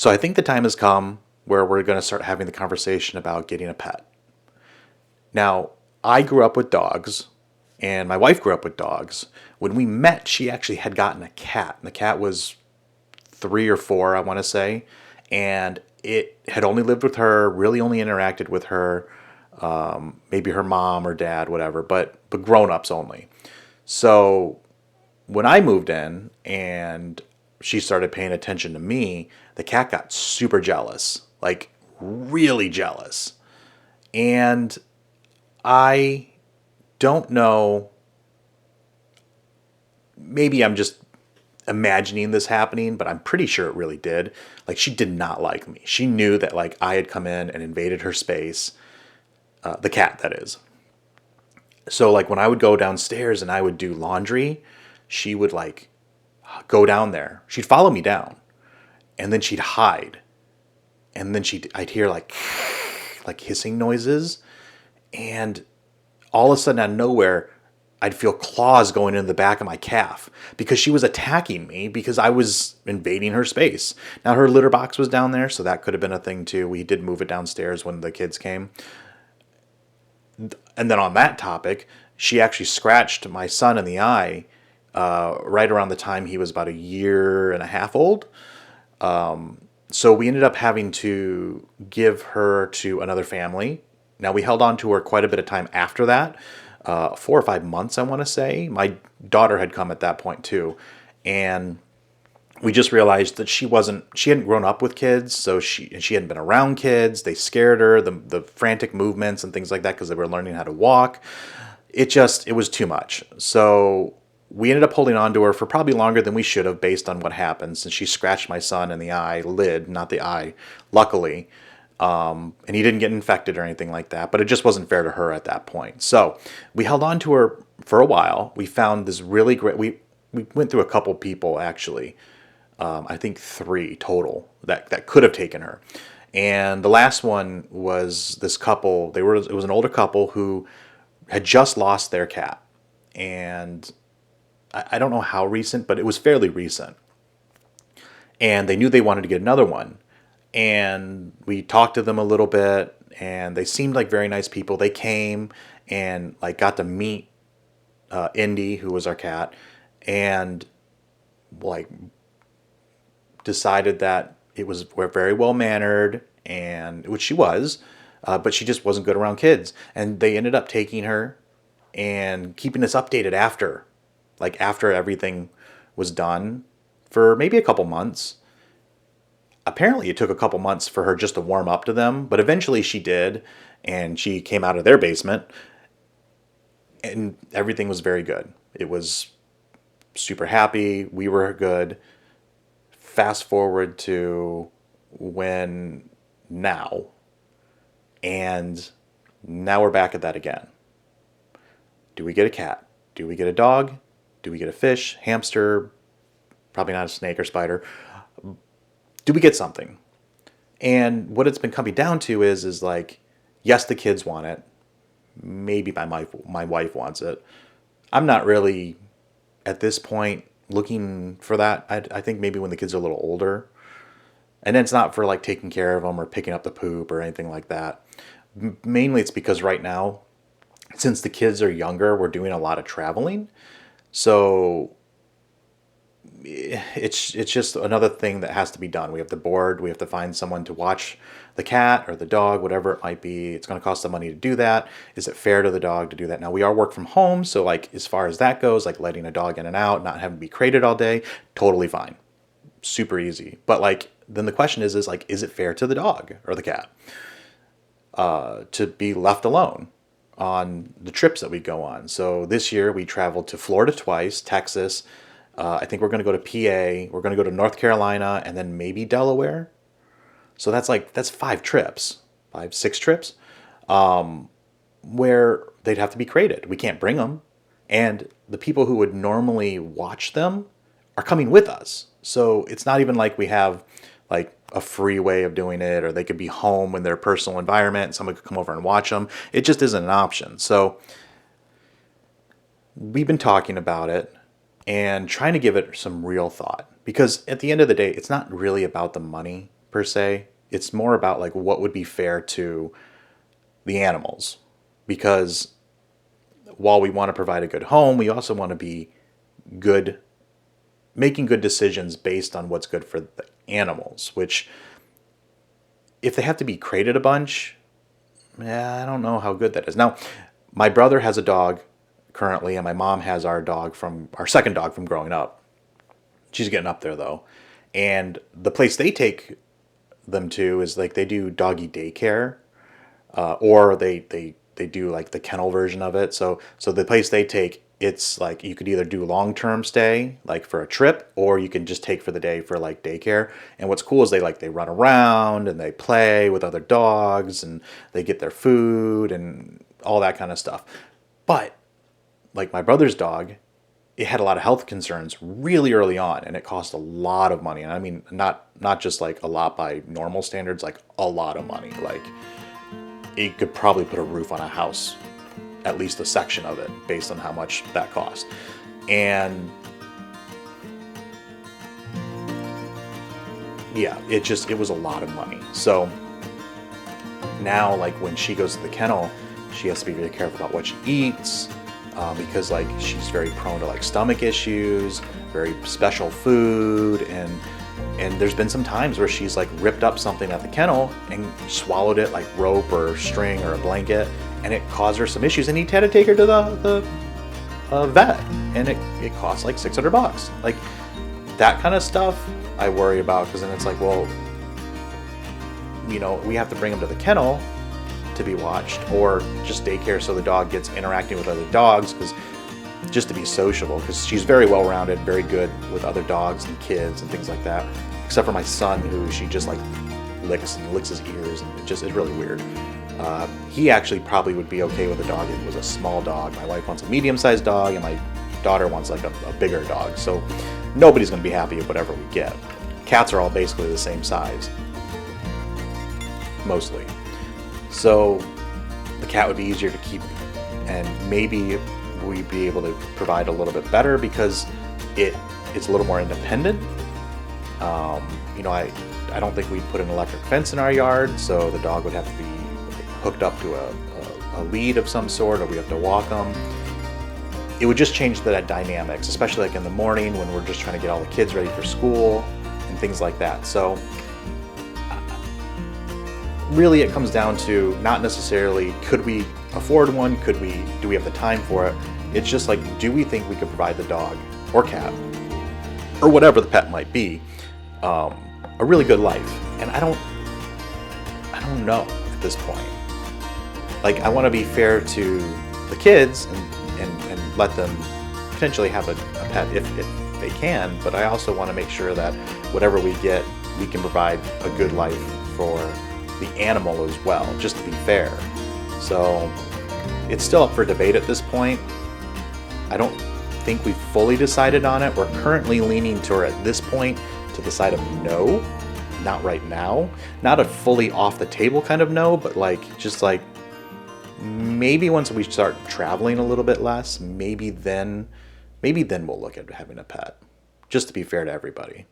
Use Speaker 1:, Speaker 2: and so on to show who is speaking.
Speaker 1: So I think the time has come where we're going to start having the conversation about getting a pet. Now, I grew up with dogs, and my wife grew up with dogs. When we met, she actually had gotten a cat, and the cat was 3 or 4, I want to say, and it had only lived with her, really only interacted with her, maybe her mom or dad, whatever, but grown-ups only. So when I moved in and she started paying attention to me, the cat got super jealous, like really jealous. And I don't know, maybe I'm just imagining this happening, but I'm pretty sure it really did. Like she did not like me. She knew that like I had come in and invaded her space, the cat that is. So like when I would go downstairs and I would do laundry, she would like go down there. She'd follow me down and then she'd hide. And then I'd hear like hissing noises, and all of a sudden out of nowhere, I'd feel claws going into the back of my calf because she was attacking me because I was invading her space. Now her litter box was down there, so that could have been a thing too. We did move it downstairs when the kids came. And then on that topic, she actually scratched my son in the eye right around the time he was about a year and a half old. So we ended up having to give her to another family. Now we held on to her quite a bit of time after that, 4 or 5 months, I want to say. My daughter had come at that point too, and we just realized that she hadn't grown up with kids, so she hadn't been around kids. They scared her, the frantic movements and things like that because they were learning how to walk. It was too much. So we ended up holding on to her for probably longer than we should have based on what happened, since she scratched my son in the eyelid, not the eye, luckily. And he didn't get infected or anything like that, but it just wasn't fair to her at that point. So we held on to her for a while. We found this really great, we went through a couple people actually, I think 3 total that could have taken her. And the last one was this couple. It was an older couple who had just lost their cat. And I don't know how recent, but it was fairly recent. And they knew they wanted to get another one. And we talked to them a little bit, and they seemed like very nice people. They came and like got to meet Indy, who was our cat, and like decided that it was we're very well mannered, and which she was, but she just wasn't good around kids. And they ended up taking her and keeping us updated after everything was done for maybe a couple months. Apparently, it took a couple months for her just to warm up to them, but eventually she did, and she came out of their basement, and everything was very good. It was super happy. We were good. Fast forward to when now, and now we're back at that again. Do we get a cat? Do we get a dog? Do we get a fish, hamster? Probably not a snake or spider. Do we get something? And what it's been coming down to is like, yes, the kids want it. Maybe my wife wants it. I'm not really at this point looking for that. I think maybe when the kids are a little older. And it's not for like taking care of them or picking up the poop or anything like that. Mainly it's because right now, since the kids are younger, we're doing a lot of traveling. So it's just another thing that has to be done. We have to board, we have to find someone to watch the cat or the dog, whatever it might be. It's going to cost some money to do that. Is it fair to the dog to do that? Now we are work from home, so like as far as that goes, like letting a dog in and out, not having to be crated all day, totally fine. Super easy. But like then the question is like, is it fair to the dog or the cat to be left alone on the trips that we go on? So this year we traveled to Florida twice, Texas. I think we're going to go to PA. We're going to go to North Carolina and then maybe Delaware. So that's 5 trips, 6 trips, where they'd have to be crated. We can't bring them, and the people who would normally watch them are coming with us. So it's not even like we have like a free way of doing it, or they could be home in their personal environment and someone could come over and watch them. It just isn't an option. So we've been talking about it and trying to give it some real thought, because at the end of the day, it's not really about the money, per se. It's more about like what would be fair to the animals, because while we want to provide a good home, we also want to be good, making good decisions based on what's good for the animals, which if they have to be crated a bunch, yeah, I don't know how good that is. Now, my brother has a dog currently, and my mom has our second dog from growing up. She's getting up there though. And the place they take them to is like they do doggy daycare, or they do like the kennel version of it. So the place they take, it's like you could either do long-term stay like for a trip, or you can just take for the day for like daycare. And what's cool is they run around and they play with other dogs and they get their food and all that kind of stuff. But like my brother's dog, it had a lot of health concerns really early on, and it cost a lot of money. And I mean, not just like a lot by normal standards, like a lot of money. Like it could probably put a roof on a house, at least a section of it, based on how much that cost. And yeah, it was a lot of money. So now, like when she goes to the kennel, she has to be really careful about what she eats, because like she's very prone to like stomach issues, very special food, and there's been some times where she's like ripped up something at the kennel and swallowed it like rope or string or a blanket, and it caused her some issues, and he had to take her to the vet, and it cost like $600. Like that kind of stuff I worry about, because then it's like, well, you know, we have to bring him to the kennel to be watched, or just daycare so the dog gets interacting with other dogs, because just to be sociable, because she's very well rounded, very good with other dogs and kids and things like that, except for my son, who she just like licks his ears, and it's really weird. He actually probably would be okay with a dog if it was a small dog. My wife wants a medium-sized dog, and my daughter wants like a bigger dog, so nobody's going to be happy with whatever we get. Cats are all basically the same size, mostly. So the cat would be easier to keep, and maybe we'd be able to provide a little bit better because it's a little more independent. You know, I don't think we'd put an electric fence in our yard, so the dog would have to be hooked up to a lead of some sort, or we have to walk them. It would just change the dynamics, especially like in the morning when we're just trying to get all the kids ready for school and things like that. So really it comes down to not necessarily could we afford one, do we have the time for it. It's just like, do we think we could provide the dog or cat or whatever the pet might be a really good life. And I don't know at this point. Like, I want to be fair to the kids and let them potentially have a pet if they can, but I also want to make sure that whatever we get, we can provide a good life for the animal as well, just to be fair. So it's still up for debate at this point. I don't think we've fully decided on it. We're currently leaning toward, at this point, to the side of no, not right now. Not a fully off the table kind of no, but like, just like, maybe once we start traveling a little bit less, maybe then we'll look at having a pet, just to be fair to everybody.